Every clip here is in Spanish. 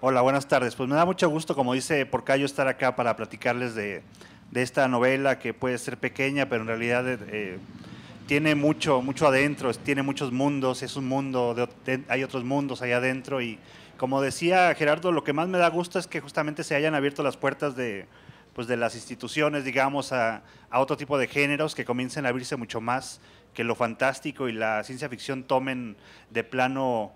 Hola, buenas tardes. Pues me da mucho gusto, como dice Porcayo, estar acá para platicarles de esta novela que puede ser pequeña, pero en realidad tiene mucho adentro, tiene muchos mundos, es un mundo, hay otros mundos allá adentro y como decía Gerardo, lo que más me da gusto es que justamente se hayan abierto las puertas pues de las instituciones, digamos, a otro tipo de géneros que comiencen a abrirse mucho más, que lo fantástico y la ciencia ficción tomen de plano,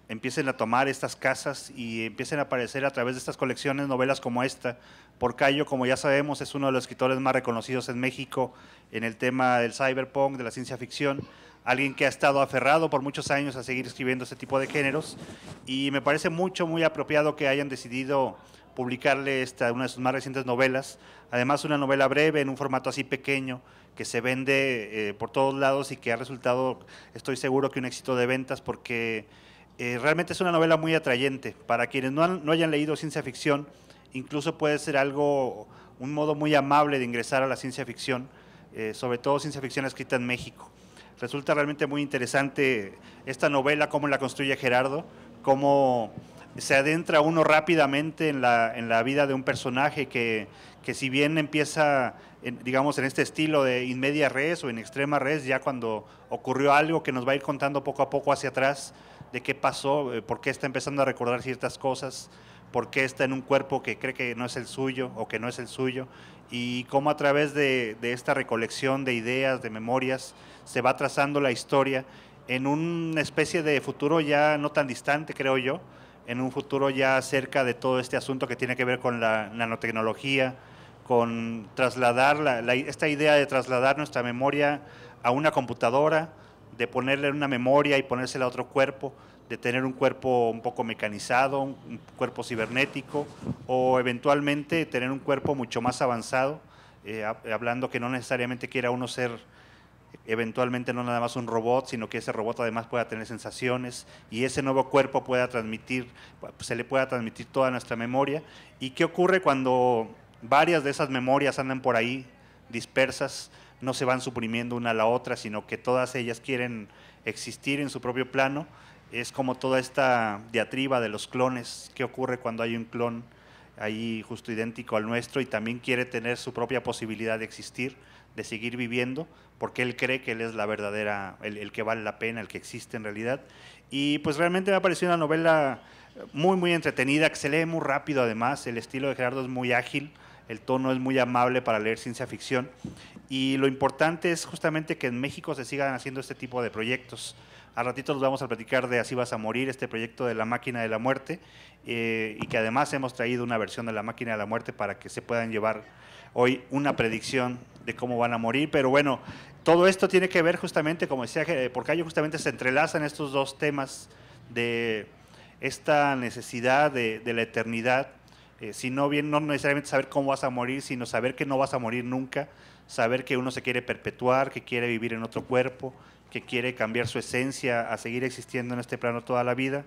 empiecen a tomar estas casas y empiecen a aparecer a través de estas colecciones novelas como esta. Porcayo, como ya sabemos, es uno de los escritores más reconocidos en México en el tema del cyberpunk, de la ciencia ficción, alguien que ha estado aferrado por muchos años a seguir escribiendo este tipo de géneros y me parece muy apropiado que hayan decidido publicarle una de sus más recientes novelas, además una novela breve en un formato así pequeño que se vende por todos lados y que ha resultado, estoy seguro que un éxito de ventas porque realmente es una novela muy atrayente. Para quienes no hayan leído ciencia ficción, incluso puede ser un modo muy amable de ingresar a la ciencia ficción, sobre todo ciencia ficción escrita en México. Resulta realmente muy interesante esta novela, cómo la construye Gerardo, cómo se adentra uno rápidamente en la vida de un personaje que si bien empieza, digamos, en este estilo de in media res o en extrema res, ya cuando ocurrió algo que nos va a ir contando poco a poco hacia atrás de qué pasó, por qué está empezando a recordar ciertas cosas, por qué está en un cuerpo que cree que no es el suyo o que no es el suyo, y cómo a través de esta recolección de ideas, de memorias, se va trazando la historia en una especie de futuro ya no tan distante, creo yo, en un futuro ya cerca de todo este asunto que tiene que ver con la nanotecnología, con trasladar esta idea de trasladar nuestra memoria a una computadora, de ponerle una memoria y ponérsela a otro cuerpo, de tener un cuerpo un poco mecanizado, un cuerpo cibernético, o eventualmente tener un cuerpo mucho más avanzado, hablando que no necesariamente quiera uno ser eventualmente no nada más un robot, sino que ese robot además pueda tener sensaciones y ese nuevo cuerpo se le pueda transmitir toda nuestra memoria. ¿Y qué ocurre cuando varias de esas memorias andan por ahí dispersas, no se van suprimiendo una a la otra, sino que todas ellas quieren existir en su propio plano? Es como toda esta diatriba de los clones. ¿Qué ocurre cuando hay un clon ahí justo idéntico al nuestro y también quiere tener su propia posibilidad de existir, de seguir viviendo, porque él cree que él es la verdadera, el que vale la pena, el que existe en realidad? Y pues realmente me ha parecido una novela muy entretenida, que se lee muy rápido además, el estilo de Gerardo es muy ágil, el tono es muy amable para leer ciencia ficción y lo importante es justamente que en México se sigan haciendo este tipo de proyectos. Al ratito nos vamos a platicar de Así vas a morir, este proyecto de La máquina de la muerte, y que además hemos traído una versión de La máquina de la muerte para que se puedan llevar hoy una predicción de cómo van a morir. Pero bueno, todo esto tiene que ver justamente, como decía Porcayo, justamente se entrelazan estos dos temas de esta necesidad de la eternidad, sino bien no necesariamente saber cómo vas a morir, sino saber que no vas a morir nunca, saber que uno se quiere perpetuar, que quiere vivir en otro cuerpo, que quiere cambiar su esencia a seguir existiendo en este plano toda la vida.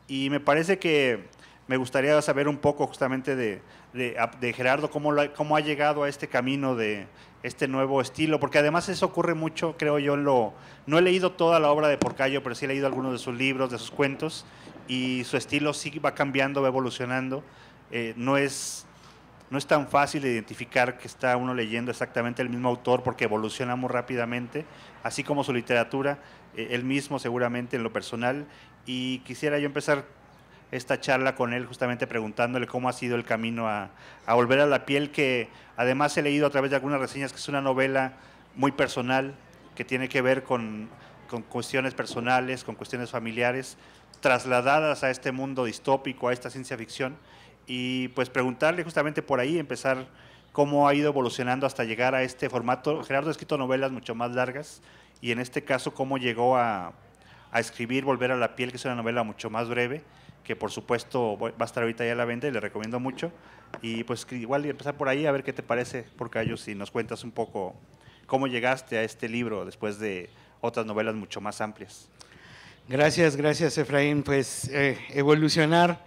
Y me parece que me gustaría saber un poco justamente de Gerardo, cómo ha llegado a este camino de este nuevo estilo, porque además eso ocurre mucho, creo yo, no he leído toda la obra de Porcayo, pero sí he leído algunos de sus libros, de sus cuentos, y su estilo sí va cambiando, va evolucionando. No es tan fácil de identificar que está uno leyendo exactamente el mismo autor porque evoluciona muy rápidamente, así como su literatura, él mismo seguramente en lo personal, y quisiera yo empezar esta charla con él justamente preguntándole cómo ha sido el camino a volver a la piel, que además he leído a través de algunas reseñas que es una novela muy personal, que tiene que ver con cuestiones personales, con cuestiones familiares, trasladadas a este mundo distópico, a esta ciencia ficción, y pues preguntarle justamente por ahí, empezar cómo ha ido evolucionando hasta llegar a este formato. Gerardo ha escrito novelas mucho más largas y en este caso cómo llegó a escribir Volver a la piel, que es una novela mucho más breve, que por supuesto va a estar ahorita ya a la venta y le recomiendo mucho. Y pues igual empezar por ahí a ver qué te parece, Porcayo, si nos cuentas un poco cómo llegaste a este libro después de otras novelas mucho más amplias. Gracias Efraín. Pues evolucionar,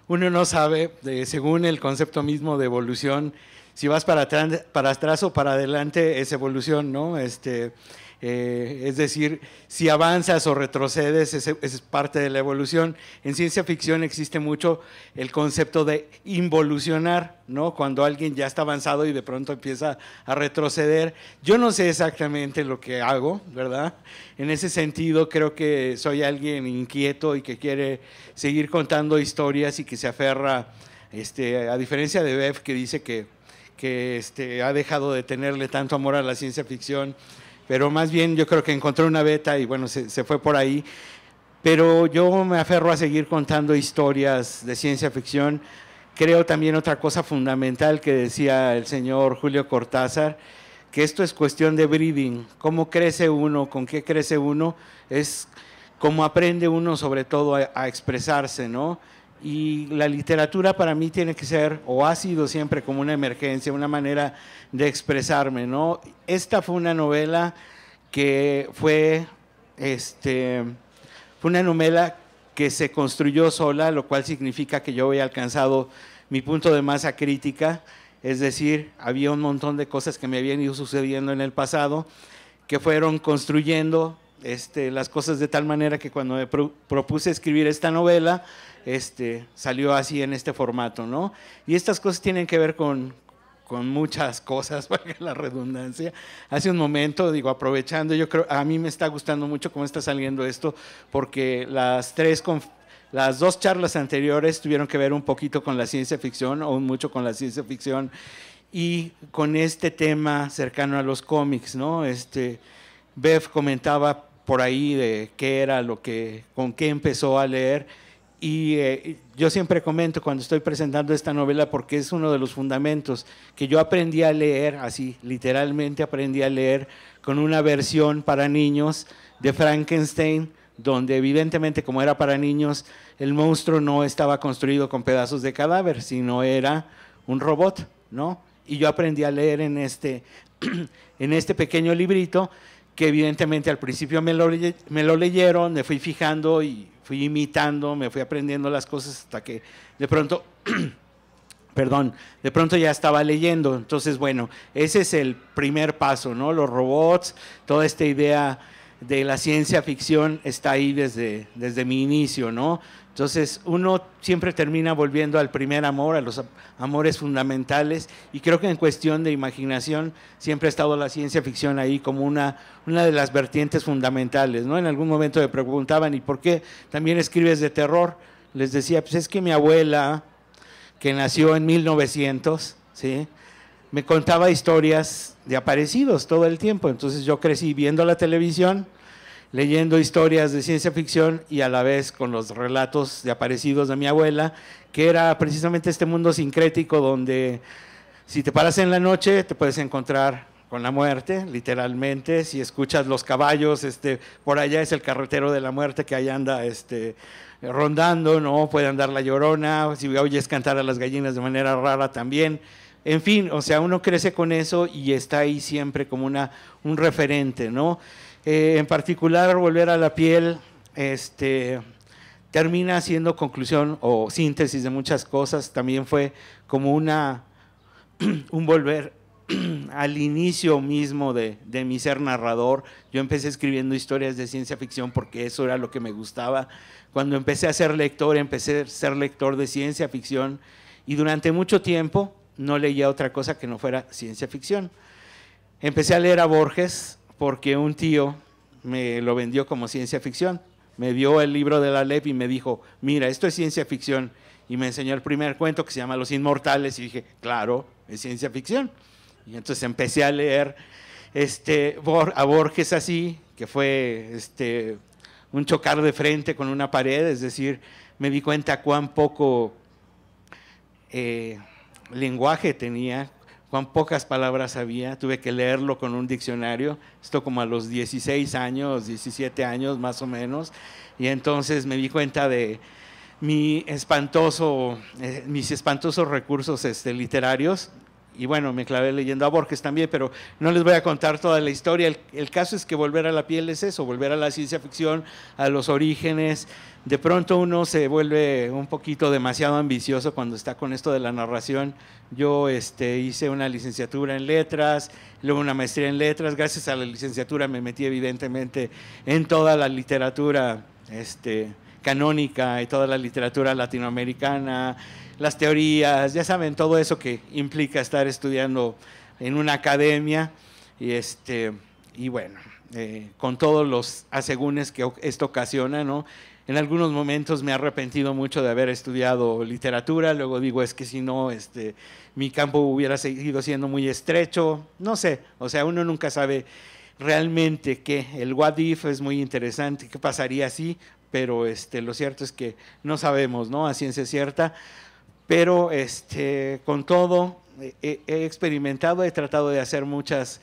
uno no sabe, según el concepto mismo de evolución, si vas para atrás o para adelante es evolución, ¿no? Es decir, si avanzas o retrocedes, es parte de la evolución. En ciencia ficción existe mucho el concepto de involucionar, ¿no? Cuando alguien ya está avanzado y de pronto empieza a retroceder. Yo no sé exactamente lo que hago, ¿verdad? En ese sentido, creo que soy alguien inquieto y que quiere seguir contando historias y que se aferra, a diferencia de Bev, que dice que ha dejado de tenerle tanto amor a la ciencia ficción, pero más bien yo creo que encontró una beta y bueno, se fue por ahí. Pero yo me aferro a seguir contando historias de ciencia ficción. Creo también otra cosa fundamental que decía el señor Julio Cortázar, que esto es cuestión de breeding. ¿Cómo crece uno? ¿Con qué crece uno? Es cómo aprende uno sobre todo a expresarse, ¿no? Y la literatura para mí tiene que ser, o ha sido siempre como una emergencia, una manera de expresarme, ¿no? Esta fue una novela que fue una novela que se construyó sola, lo cual significa que yo había alcanzado mi punto de masa crítica, es decir, había un montón de cosas que me habían ido sucediendo en el pasado, que fueron construyendo las cosas de tal manera que cuando me propuse escribir esta novela, salió así en este formato, ¿no? Y estas cosas tienen que ver con muchas cosas, valga la redundancia. Hace un momento, digo, aprovechando, yo creo, a mí me está gustando mucho cómo está saliendo esto, porque las dos charlas anteriores tuvieron que ver un poquito con la ciencia ficción, o mucho con la ciencia ficción, y con este tema cercano a los cómics, ¿no? Bev comentaba por ahí de qué era con qué empezó a leer. Y yo siempre comento cuando estoy presentando esta novela porque es uno de los fundamentos que yo aprendí a leer, así literalmente aprendí a leer con una versión para niños de Frankenstein, donde evidentemente como era para niños, el monstruo no estaba construido con pedazos de cadáver, sino era un robot, ¿no? Y yo aprendí a leer en este pequeño librito que evidentemente al principio me lo leyeron, me fui fijando y fui imitando, me fui aprendiendo las cosas hasta que de pronto, de pronto ya estaba leyendo. Entonces, bueno, ese es el primer paso, ¿no? Los robots, toda esta idea de la ciencia ficción está ahí desde mi inicio, ¿no? Entonces, uno siempre termina volviendo al primer amor, a los amores fundamentales, y creo que en cuestión de imaginación siempre ha estado la ciencia ficción ahí como una de las vertientes fundamentales, ¿no? En algún momento me preguntaban, ¿y por qué también escribes de terror? Les decía, pues es que mi abuela, que nació en 1900, ¿sí?, me contaba historias de aparecidos todo el tiempo, entonces yo crecí viendo la televisión, leyendo historias de ciencia ficción y a la vez con los relatos de aparecidos de mi abuela, que era precisamente este mundo sincrético donde si te paras en la noche te puedes encontrar con la muerte, literalmente. Si escuchas los caballos, por allá es el carretero de la muerte que ahí anda rondando, ¿no? Puede andar la llorona, si oyes cantar a las gallinas de manera rara también. En fin, o sea, uno crece con eso y está ahí siempre como un referente, ¿no? En particular, Volver a la piel termina siendo conclusión o síntesis de muchas cosas. También fue como un volver al inicio mismo de mi ser narrador. Yo empecé escribiendo historias de ciencia ficción porque eso era lo que me gustaba. Cuando empecé a ser lector, empecé a ser lector de ciencia ficción y durante mucho tiempo no leía otra cosa que no fuera ciencia ficción. Empecé a leer a Borges porque un tío me lo vendió como ciencia ficción. Me dio el libro de la LEP y me dijo, mira, esto es ciencia ficción. Y me enseñó el primer cuento que se llama Los Inmortales y dije, claro, es ciencia ficción. Y entonces empecé a leer a Borges así, que fue un chocar de frente con una pared, es decir, me di cuenta cuán poco lenguaje tenía, cuán pocas palabras había, tuve que leerlo con un diccionario, esto como a los 16 años, 17 años más o menos, y entonces me di cuenta de mis espantosos recursos literarios bueno, me clavé leyendo a Borges también, pero no les voy a contar toda la historia. El caso es que volver a la piel es eso, volver a la ciencia ficción, a los orígenes. De pronto uno se vuelve un poquito demasiado ambicioso cuando está con esto de la narración. Yo hice una licenciatura en letras, luego una maestría en letras. Gracias a la licenciatura me metí evidentemente en toda la literatura canónica y toda la literatura latinoamericana, las teorías, ya saben, todo eso que implica estar estudiando en una academia y bueno, con todos los asegúnes que esto ocasiona, ¿no? En algunos momentos me he arrepentido mucho de haber estudiado literatura, luego digo, es que si no, mi campo hubiera seguido siendo muy estrecho, no sé, o sea, uno nunca sabe realmente qué, el what if es muy interesante, qué pasaría si, pero lo cierto es que no sabemos, ¿no? A ciencia cierta. Pero con todo, he experimentado, he tratado de hacer muchas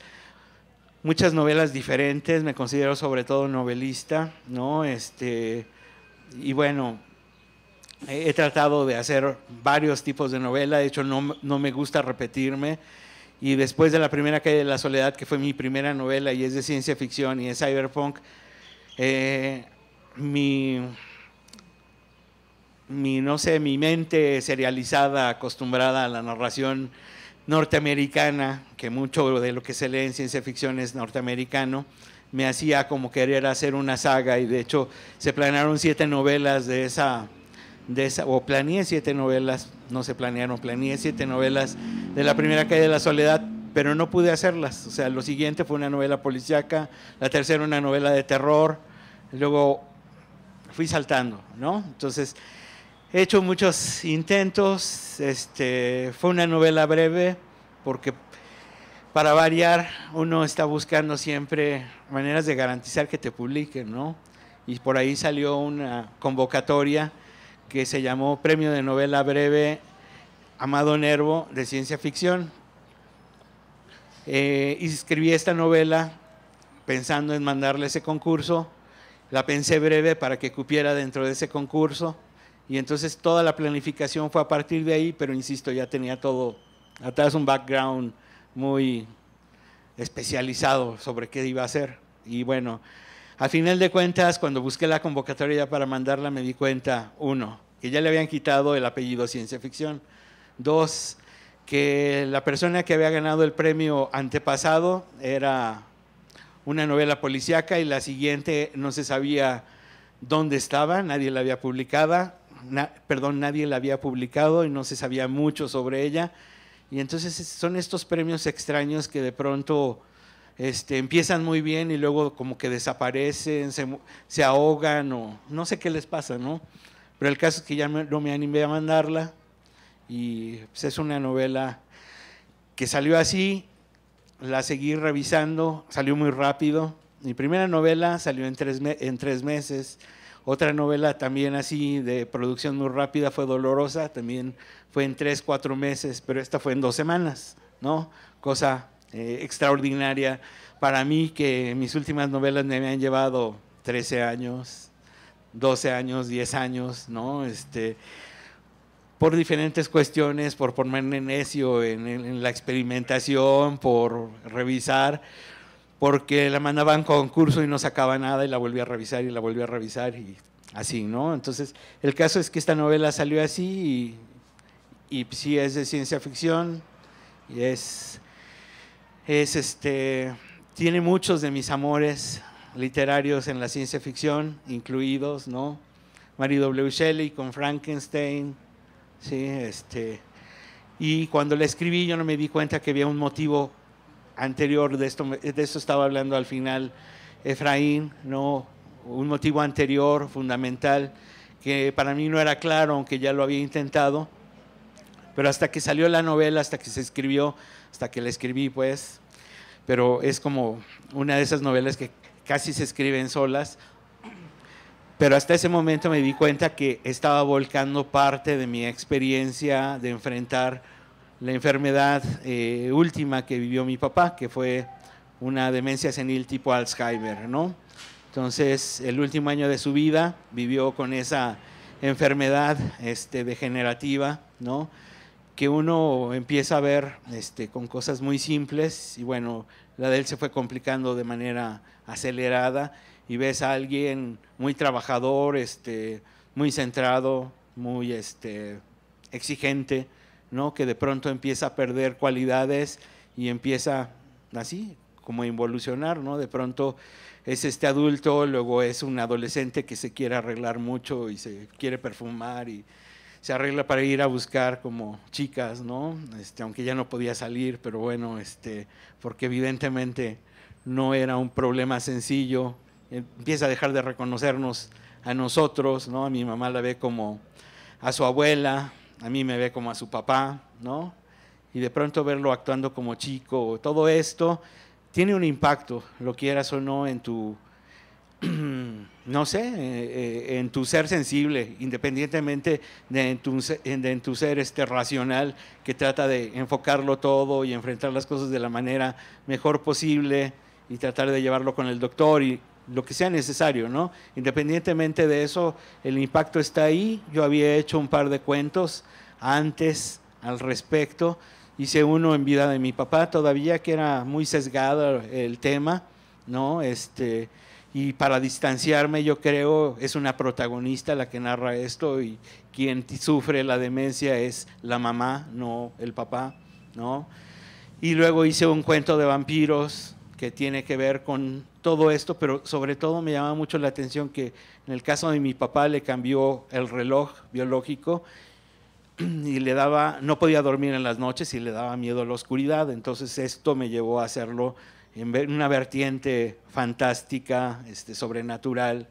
novelas diferentes, me considero sobre todo novelista, ¿no? Y bueno, he tratado de hacer varios tipos de novela, de hecho no me gusta repetirme, y después de La primera calle de la soledad, que fue mi primera novela y es de ciencia ficción y es cyberpunk, no sé, mi mente serializada, acostumbrada a la narración norteamericana, que mucho de lo que se lee en ciencia ficción es norteamericano, me hacía como querer hacer una saga, y de hecho se planearon 7 novelas de esa o planeé 7 novelas, no se planearon, planeé 7 novelas de La primera calle de la soledad, pero no pude hacerlas. O sea, lo siguiente fue una novela policíaca, la tercera una novela de terror, luego fui saltando, ¿no? Entonces, he hecho muchos intentos, fue una novela breve, porque para variar uno está buscando siempre maneras de garantizar que te publiquen, ¿no? Y por ahí salió una convocatoria que se llamó Premio de Novela Breve Amado Nervo de Ciencia Ficción. Y escribí esta novela pensando en mandarle ese concurso, la pensé breve para que cupiera dentro de ese concurso, y entonces toda la planificación fue a partir de ahí, pero insisto, ya tenía todo atrás, un background muy especializado sobre qué iba a hacer. Y bueno, a final de cuentas, cuando busqué la convocatoria para mandarla, me di cuenta, 1, que ya le habían quitado el apellido ciencia ficción; 2, que la persona que había ganado el premio antepasado era una novela policíaca y la siguiente no se sabía dónde estaba, nadie la había publicado, nadie la había publicado y no se sabía mucho sobre ella. Y entonces son estos premios extraños que de pronto empiezan muy bien y luego como que desaparecen, se ahogan o no sé qué les pasa, ¿no? Pero el caso es que ya no me animé a mandarla, y pues es una novela que salió así, la seguí revisando, salió muy rápido. Mi primera novela salió en 3 meses, otra novela también así de producción muy rápida fue Dolorosa, también fue en 3, 4 meses, pero esta fue en 2 semanas, ¿no? Cosa extraordinaria para mí, que mis últimas novelas me habían llevado 13 años, 12 años, 10 años, ¿no? Por diferentes cuestiones, por ponerme necio en la experimentación, por revisar, porque la mandaban a concurso y no sacaba nada y la volví a revisar y la volví a revisar y así, ¿no? Entonces, el caso es que esta novela salió así y sí es de ciencia ficción y tiene muchos de mis amores literarios en la ciencia ficción, incluidos, ¿no? Mary W. Shelley con Frankenstein, sí, y cuando la escribí yo no me di cuenta que había un motivo anterior, de esto estaba hablando al final Efraín, ¿no? Un motivo anterior, fundamental, que para mí no era claro, aunque ya lo había intentado, pero hasta que salió la novela, hasta que se escribió, hasta que la escribí, pues, pero es como una de esas novelas que casi se escriben solas, pero hasta ese momento me di cuenta que estaba volcando parte de mi experiencia de enfrentar la enfermedad última que vivió mi papá, que fue una demencia senil tipo Alzheimer, ¿no? Entonces, el último año de su vida vivió con esa enfermedad degenerativa, ¿no? que uno empieza a ver con cosas muy simples y bueno, la de él se fue complicando de manera acelerada y ves a alguien muy trabajador, muy centrado, muy exigente, ¿no? Que de pronto empieza a perder cualidades y empieza así como a involucionar, ¿no? De pronto es este adulto, luego es un adolescente que se quiere arreglar mucho y se quiere perfumar y se arregla para ir a buscar como chicas, ¿no? Aunque ya no podía salir, pero bueno, porque evidentemente no era un problema sencillo, empieza a dejar de reconocernos a nosotros, ¿no? A mi mamá la ve como a su abuela, a mí me ve como a su papá, ¿no? Y de pronto verlo actuando como chico, todo esto tiene un impacto, lo quieras o no, en tu, no sé, en tu ser sensible, independientemente de en tu ser racional, que trata de enfocarlo todo y enfrentar las cosas de la manera mejor posible y tratar de llevarlo con el doctor y lo que sea necesario, ¿no? Independientemente de eso, el impacto está ahí. Yo había hecho un par de cuentos antes al respecto, hice uno en vida de mi papá todavía, que era muy sesgado el tema, ¿no? Y para distanciarme, yo creo, es una protagonista la que narra esto y quien sufre la demencia es la mamá, no el papá, ¿no? Y luego hice un cuento de vampiros que tiene que ver con todo esto, pero sobre todo me llama mucho la atención que en el caso de mi papá le cambió el reloj biológico y le daba, no podía dormir en las noches y le daba miedo a la oscuridad, entonces esto me llevó a hacerlo en una vertiente fantástica, sobrenatural,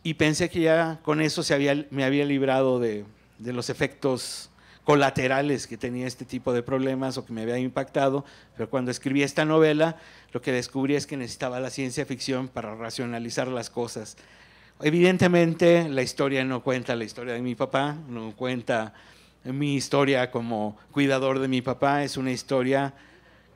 y pensé que ya con eso me había librado de los efectos colaterales que tenía este tipo de problemas o que me había impactado, pero cuando escribí esta novela lo que descubrí es que necesitaba la ciencia ficción para racionalizar las cosas. Evidentemente la historia no cuenta la historia de mi papá, no cuenta mi historia como cuidador de mi papá, es una historia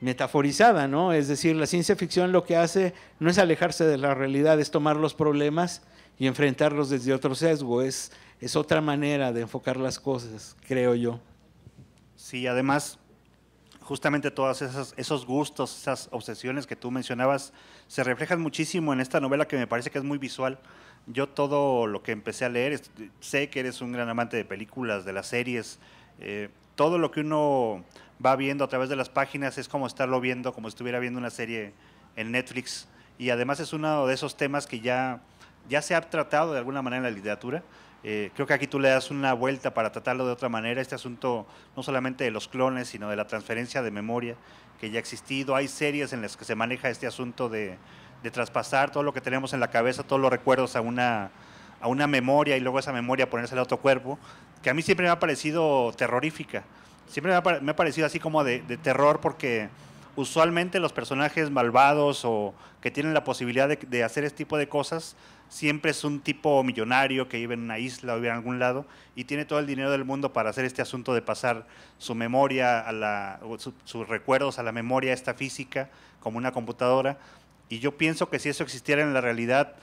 metaforizada, ¿no? Es decir, la ciencia ficción lo que hace no es alejarse de la realidad, es tomar los problemas y enfrentarlos desde otro sesgo, es otra manera de enfocar las cosas, creo yo. Sí, además, justamente todos esos gustos, esas obsesiones que tú mencionabas, se reflejan muchísimo en esta novela que me parece que es muy visual. Yo todo lo que empecé a leer, sé que eres un gran amante de películas, de las series, todo lo que uno va viendo a través de las páginas es como estarlo viendo, como si estuviera viendo una serie en Netflix, y además es uno de esos temas que ya se ha tratado de alguna manera en la literatura. Creo que aquí tú le das una vuelta para tratarlo de otra manera, este asunto no solamente de los clones, sino de la transferencia de memoria que ya ha existido. Hay series en las que se maneja este asunto de traspasar todo lo que tenemos en la cabeza, todos los recuerdos a una memoria y luego esa memoria ponérsela a otro cuerpo, que a mí siempre me ha parecido terrorífica. Siempre me ha parecido así como de terror, porque usualmente los personajes malvados o que tienen la posibilidad de hacer este tipo de cosas siempre es un tipo millonario que vive en una isla o vive en algún lado y tiene todo el dinero del mundo para hacer este asunto de pasar su memoria sus recuerdos a la memoria esta física como una computadora. Y yo pienso que si eso existiera en la realidad,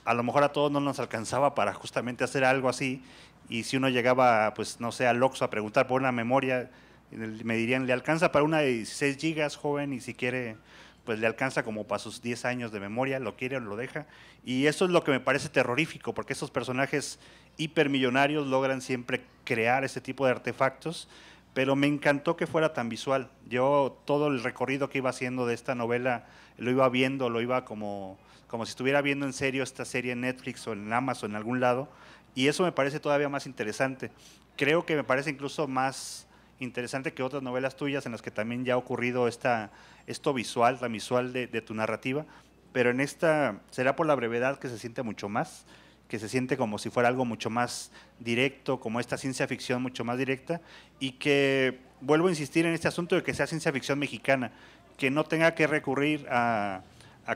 a lo mejor a todos no nos alcanzaba para justamente hacer algo así, y si uno llegaba, pues no sé, al Oxxo a preguntar por una memoria, me dirían, le alcanza para una de 16 gigas, joven, y si quiere, pues le alcanza como para sus 10 años de memoria, lo quiere o lo deja. Y eso es lo que me parece terrorífico, porque esos personajes hipermillonarios logran siempre crear ese tipo de artefactos, pero me encantó que fuera tan visual. Yo todo el recorrido que iba haciendo de esta novela lo iba viendo, lo iba como si estuviera viendo en serio esta serie en Netflix o en Amazon, en algún lado, y eso me parece todavía más interesante. Creo que me parece incluso más interesante que otras novelas tuyas en las que también ya ha ocurrido esto visual, la visual de tu narrativa, pero en esta será por la brevedad que se siente mucho más, que se siente como si fuera algo mucho más directo, como esta ciencia ficción mucho más directa, y que vuelvo a insistir en este asunto de que sea ciencia ficción mexicana, que no tenga que recurrir a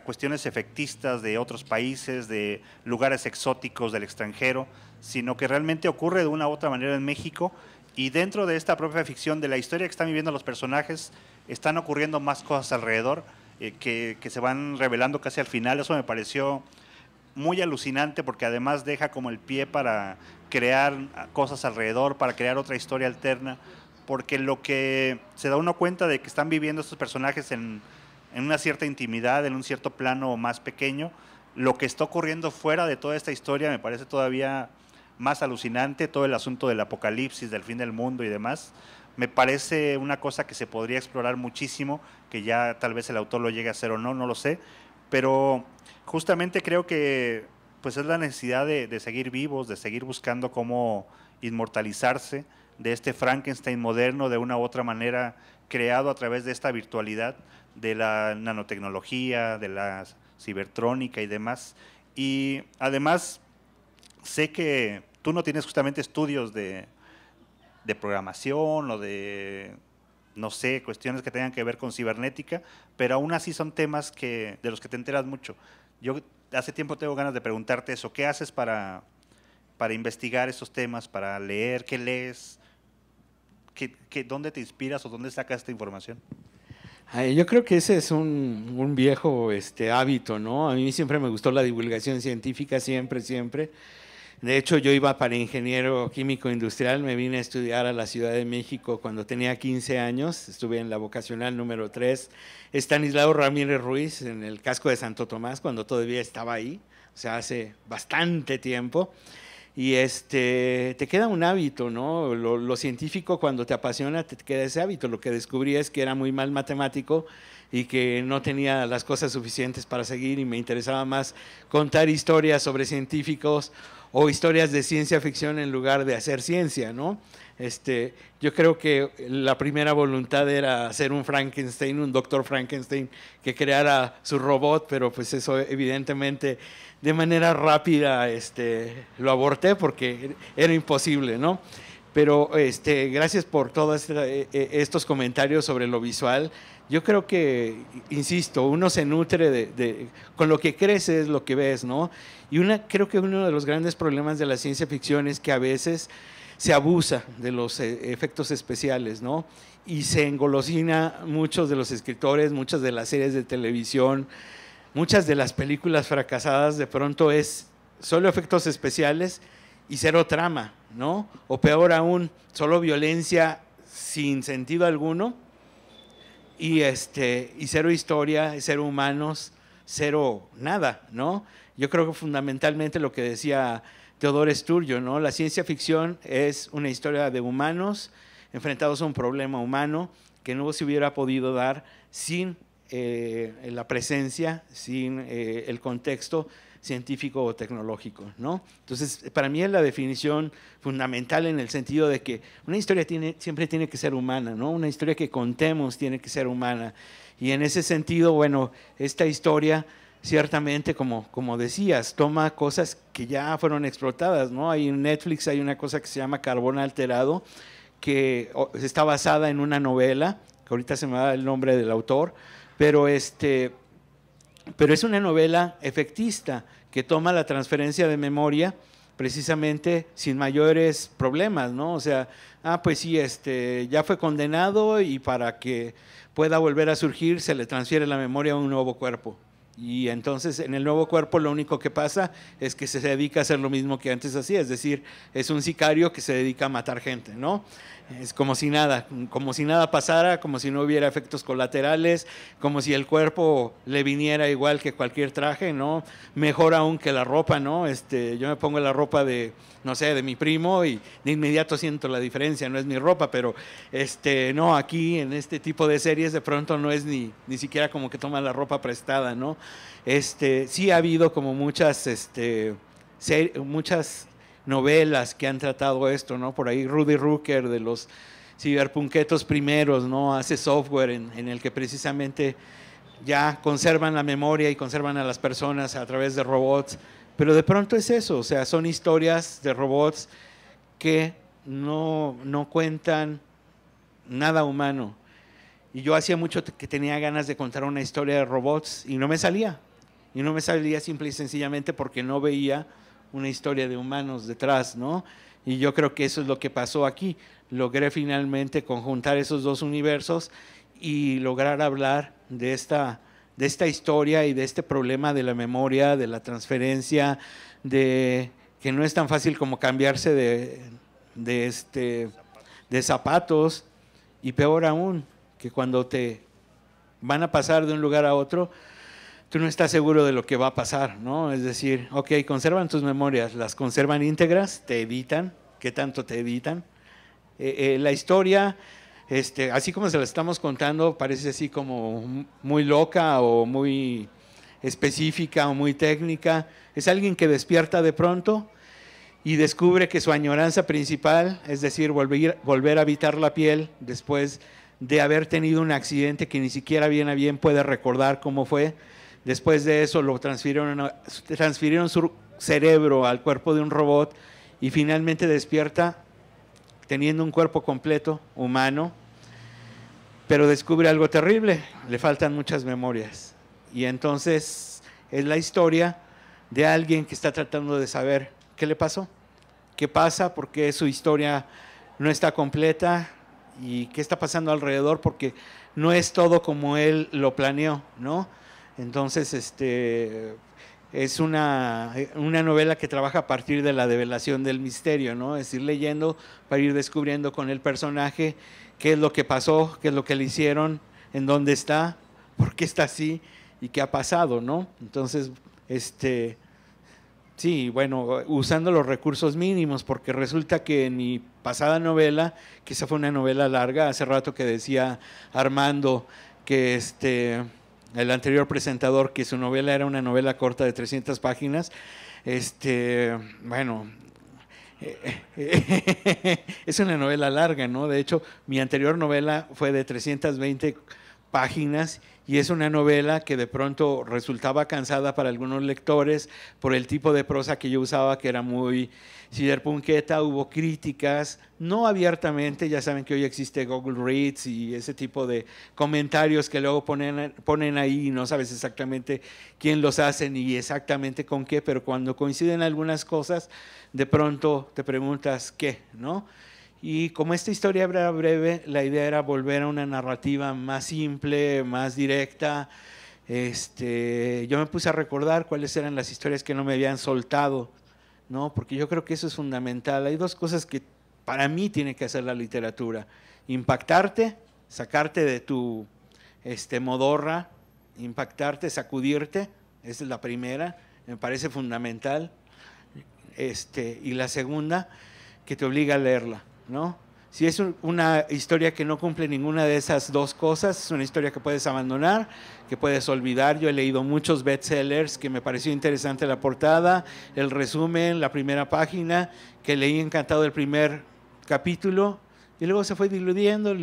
cuestiones efectistas de otros países, de lugares exóticos del extranjero, sino que realmente ocurre de una u otra manera en México, y dentro de esta propia ficción, de la historia que están viviendo los personajes, están ocurriendo más cosas alrededor que se van revelando casi al final. Eso me pareció muy alucinante porque además deja como el pie para crear cosas alrededor, para crear otra historia alterna, porque lo que se da uno cuenta de que están viviendo estos personajes en una cierta intimidad, en un cierto plano más pequeño, lo que está ocurriendo fuera de toda esta historia me parece todavía más alucinante, todo el asunto del apocalipsis, del fin del mundo y demás. Me parece una cosa que se podría explorar muchísimo, que ya tal vez el autor lo llegue a hacer o no, no lo sé, pero justamente creo que pues es la necesidad de seguir vivos, de seguir buscando cómo inmortalizarse de este Frankenstein moderno, de una u otra manera creado a través de esta virtualidad, de la nanotecnología, de la cibertrónica y demás. Y además sé que tú no tienes justamente estudios de programación o de, no sé, cuestiones que tengan que ver con cibernética, pero aún así son temas de los que te enteras mucho. Yo hace tiempo tengo ganas de preguntarte eso, ¿qué haces para investigar esos temas, para leer? ¿Qué lees? ¿Dónde te inspiras o dónde sacas esta información? Yo creo que ese es un viejo hábito, ¿no? A mí siempre me gustó la divulgación científica, siempre, siempre. De hecho, yo iba para ingeniero químico industrial, me vine a estudiar a la Ciudad de México cuando tenía 15 años, estuve en la vocacional número 3, Estanislao Ramírez Ruiz, en el casco de Santo Tomás, cuando todavía estaba ahí, o sea, hace bastante tiempo. Y te queda un hábito, ¿no? Lo científico, cuando te apasiona, te queda ese hábito. Lo que descubrí es que era muy mal matemático y que no tenía las cosas suficientes para seguir, y me interesaba más contar historias sobre científicos o historias de ciencia ficción en lugar de hacer ciencia, ¿no? Yo creo que la primera voluntad era hacer un Frankenstein, un doctor Frankenstein que creara su robot, pero pues eso evidentemente de manera rápida lo aborté porque era imposible, ¿no? Pero gracias por todos estos comentarios sobre lo visual. Yo creo que, insisto, uno se nutre con lo que crece es lo que ves, ¿no? Y creo que uno de los grandes problemas de la ciencia ficción es que a veces se abusa de los efectos especiales, ¿no? Y se engolosina muchos de los escritores, muchas de las series de televisión, muchas de las películas fracasadas de pronto es solo efectos especiales y cero trama, ¿no? O peor aún, solo violencia sin sentido alguno y cero historia, cero humanos, cero nada, ¿no? Yo creo que fundamentalmente lo que decía Theodore Sturgeon, ¿no? La ciencia ficción es una historia de humanos enfrentados a un problema humano que no se hubiera podido dar sin la presencia, sin el contexto científico o tecnológico, ¿no? Entonces, para mí es la definición fundamental en el sentido de que una historia siempre tiene que ser humana, ¿no? Una historia que contemos tiene que ser humana. Y en ese sentido, bueno, esta historia ciertamente, como decías, toma cosas que ya fueron explotadas, ¿no? Hay en Netflix hay una cosa que se llama Carbón Alterado, que está basada en una novela, que ahorita se me da el nombre del autor, pero es una novela efectista que toma la transferencia de memoria precisamente sin mayores problemas, ¿no? O sea, pues sí, ya fue condenado y para que pueda volver a surgir se le transfiere la memoria a un nuevo cuerpo. Y entonces en el nuevo cuerpo lo único que pasa es que se dedica a hacer lo mismo que antes hacía, es decir, es un sicario que se dedica a matar gente, ¿no? Es como si nada pasara, como si no hubiera efectos colaterales, como si el cuerpo le viniera igual que cualquier traje, ¿no? Mejor aún que la ropa, ¿no? Yo me pongo la ropa de, no sé, de mi primo y de inmediato siento la diferencia, no es mi ropa, pero no, aquí en este tipo de series de pronto no es ni siquiera como que toma la ropa prestada, ¿no? Sí ha habido como muchas novelas que han tratado esto, ¿no? Por ahí Rudy Rucker de los ciberpunketos primeros, ¿no? Hace software en el que precisamente ya conservan la memoria y conservan a las personas a través de robots, pero de pronto es eso, o sea, son historias de robots que no cuentan nada humano. Y yo hacía mucho que tenía ganas de contar una historia de robots y no me salía. Y no me salía simple y sencillamente porque no veía una historia de humanos detrás, ¿no? Y yo creo que eso es lo que pasó aquí. Logré finalmente conjuntar esos dos universos y lograr hablar de esta de esta historia y de este problema de la memoria, de la transferencia, de que no es tan fácil como cambiarse de zapatos, y peor aún, que cuando te van a pasar de un lugar a otro, tú no estás seguro de lo que va a pasar, ¿no? Es decir, ok, conservan tus memorias, las conservan íntegras, te editan, ¿qué tanto te editan? La historia, así como se la estamos contando, parece así como muy loca o muy específica o muy técnica. Es alguien que despierta de pronto y descubre que su añoranza principal, es decir, volver a habitar la piel después de haber tenido un accidente que ni siquiera bien a bien puede recordar cómo fue. Después de eso lo transfirieron su cerebro al cuerpo de un robot y finalmente despierta teniendo un cuerpo completo, humano, pero descubre algo terrible, le faltan muchas memorias. Y entonces es la historia de alguien que está tratando de saber qué le pasó, qué pasa, por qué su historia no está completa y qué está pasando alrededor, porque no es todo como él lo planeó, ¿no? Entonces, es una novela que trabaja a partir de la develación del misterio, ¿no? Es ir leyendo para ir descubriendo con el personaje qué es lo que pasó, qué es lo que le hicieron, en dónde está, por qué está así y qué ha pasado, ¿no? Entonces, sí, bueno, usando los recursos mínimos, porque resulta que en mi pasada novela, que esa fue una novela larga, hace rato que decía Armando que el anterior presentador, que su novela era una novela corta de 300 páginas, bueno, es una novela larga, ¿no? De hecho, mi anterior novela fue de 320 páginas y es una novela que de pronto resultaba cansada para algunos lectores por el tipo de prosa que yo usaba, que era muy ciberpunqueta. Hubo críticas, no abiertamente, ya saben que hoy existe Google Reads y ese tipo de comentarios que luego ponen ahí y no sabes exactamente quién los hace ni exactamente con qué, pero cuando coinciden algunas cosas, de pronto te preguntas qué, ¿no? Y como esta historia era breve, la idea era volver a una narrativa más simple, más directa. Yo me puse a recordar cuáles eran las historias que no me habían soltado, ¿no? Porque yo creo que eso es fundamental. Hay dos cosas que para mí tiene que hacer la literatura: impactarte, sacarte de tu modorra, impactarte, sacudirte. Esa es la primera, me parece fundamental. Y la segunda, que te obliga a leerla, ¿no? Si es una historia que no cumple ninguna de esas dos cosas, es una historia que puedes abandonar, que puedes olvidar. Yo he leído muchos bestsellers que me pareció interesante la portada, el resumen, la primera página, que leí encantado el primer capítulo y luego se fue diluyendo,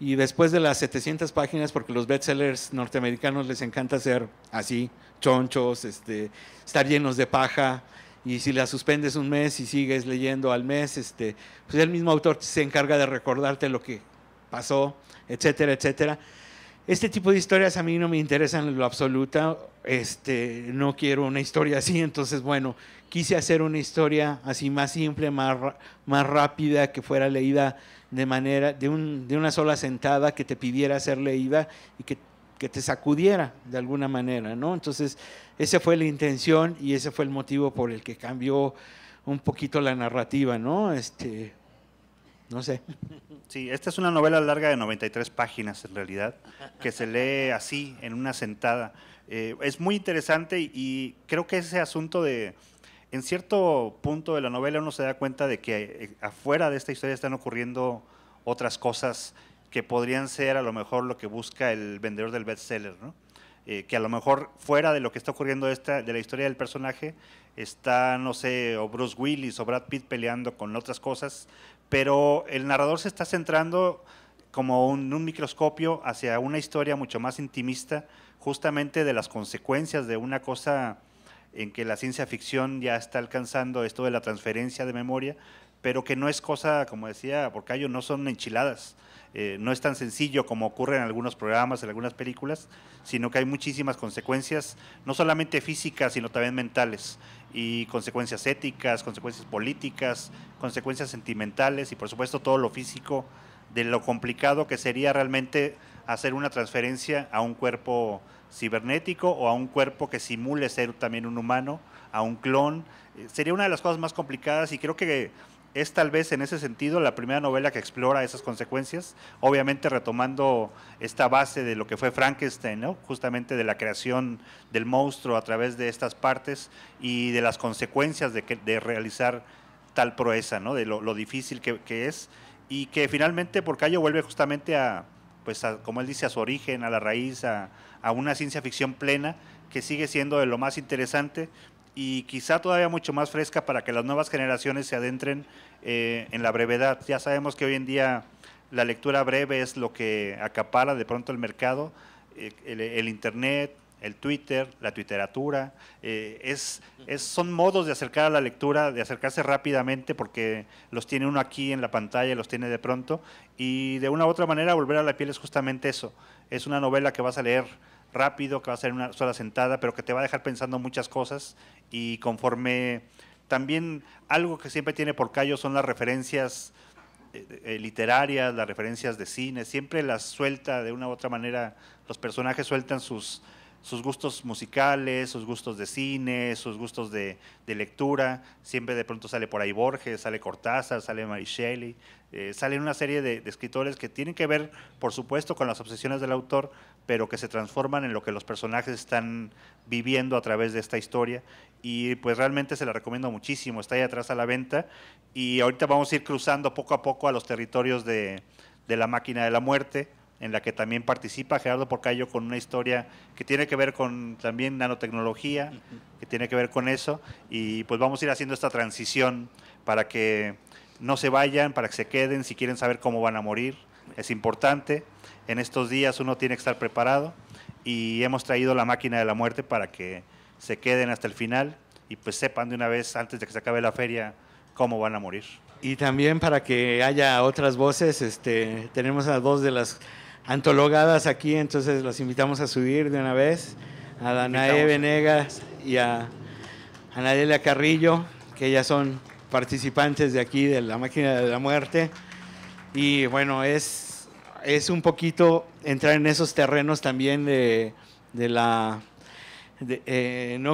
y después de las 700 páginas, porque los bestsellers norteamericanos les encanta ser así, chonchos, estar llenos de paja, y si la suspendes un mes y sigues leyendo al mes, pues el mismo autor se encarga de recordarte lo que pasó, etcétera, etcétera. Este tipo de historias a mí no me interesan en lo absoluto, no quiero una historia así. Entonces, bueno, quise hacer una historia así más simple, más rápida, que fuera leída de una sola sentada, que te pidiera ser leída y que te sacudiera de alguna manera, ¿no? Entonces, esa fue la intención y ese fue el motivo por el que cambió un poquito la narrativa, ¿no? No sé. Sí, esta es una novela larga de 93 páginas en realidad, que se lee así, en una sentada. Es muy interesante y creo que ese asunto en cierto punto de la novela uno se da cuenta de que afuera de esta historia están ocurriendo otras cosas que podrían ser a lo mejor lo que busca el vendedor del bestseller, ¿no? Que a lo mejor fuera de lo que está ocurriendo de la historia del personaje está, no sé, o Bruce Willis o Brad Pitt peleando con otras cosas, pero el narrador se está centrando como un microscopio hacia una historia mucho más intimista, justamente de las consecuencias de una cosa en que la ciencia ficción ya está alcanzando, esto de la transferencia de memoria, pero que no es cosa, como decía Porcayo, no son enchiladas. No es tan sencillo como ocurre en algunos programas, en algunas películas, sino que hay muchísimas consecuencias, no solamente físicas, sino también mentales, y consecuencias éticas, consecuencias políticas, consecuencias sentimentales y por supuesto todo lo físico, de lo complicado que sería realmente hacer una transferencia a un cuerpo cibernético o a un cuerpo que simule ser también un humano, a un clon. Sería una de las cosas más complicadas y creo que es tal vez en ese sentido la primera novela que explora esas consecuencias, obviamente retomando esta base de lo que fue Frankenstein, ¿no? Justamente de la creación del monstruo a través de estas partes y de las consecuencias de realizar tal proeza, ¿no? De lo difícil que es, y que finalmente Porcayo vuelve justamente a, pues como él dice, a su origen, a la raíz, a una ciencia ficción plena que sigue siendo de lo más interesante y quizá todavía mucho más fresca para que las nuevas generaciones se adentren en la brevedad. Ya sabemos que hoy en día la lectura breve es lo que acapara de pronto el mercado, el internet, el Twitter, la twitteratura, son modos de acercar a la lectura, de acercarse rápidamente porque los tiene uno aquí en la pantalla, los tiene de pronto, y de una u otra manera volver a la piel es justamente eso. Es una novela que vas a leer rápido, que va a ser una sola sentada, pero que te va a dejar pensando muchas cosas y conforme también algo que siempre tiene Porcayo son las referencias literarias, las referencias de cine, siempre las suelta de una u otra manera, los personajes sueltan sus gustos musicales, sus gustos de cine, sus gustos de lectura, siempre de pronto sale por ahí Borges, sale Cortázar, sale Mary Shelley, salen una serie de escritores que tienen que ver, por supuesto, con las obsesiones del autor, pero que se transforman en lo que los personajes están viviendo a través de esta historia, y pues realmente se la recomiendo muchísimo, está ahí atrás a la venta, y ahorita vamos a ir cruzando poco a poco a los territorios de La Máquina de la Muerte, en la que también participa Gerardo Porcayo con una historia que tiene que ver con también nanotecnología, que tiene que ver con eso, y pues vamos a ir haciendo esta transición para que no se vayan, para que se queden, si quieren saber cómo van a morir, es importante, en estos días uno tiene que estar preparado, y hemos traído La Máquina de la Muerte para que se queden hasta el final, y pues sepan de una vez, antes de que se acabe la feria, cómo van a morir. Y también para que haya otras voces, tenemos a dos de las antologadas aquí, entonces los invitamos a subir de una vez, a Danae Venegas y a Anadelia Carrillo, que ellas son participantes de aquí de La Máquina de la Muerte. Y bueno, es un poquito entrar en esos terrenos también no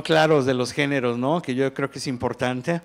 claros de los géneros, ¿no? Que yo creo que es importante.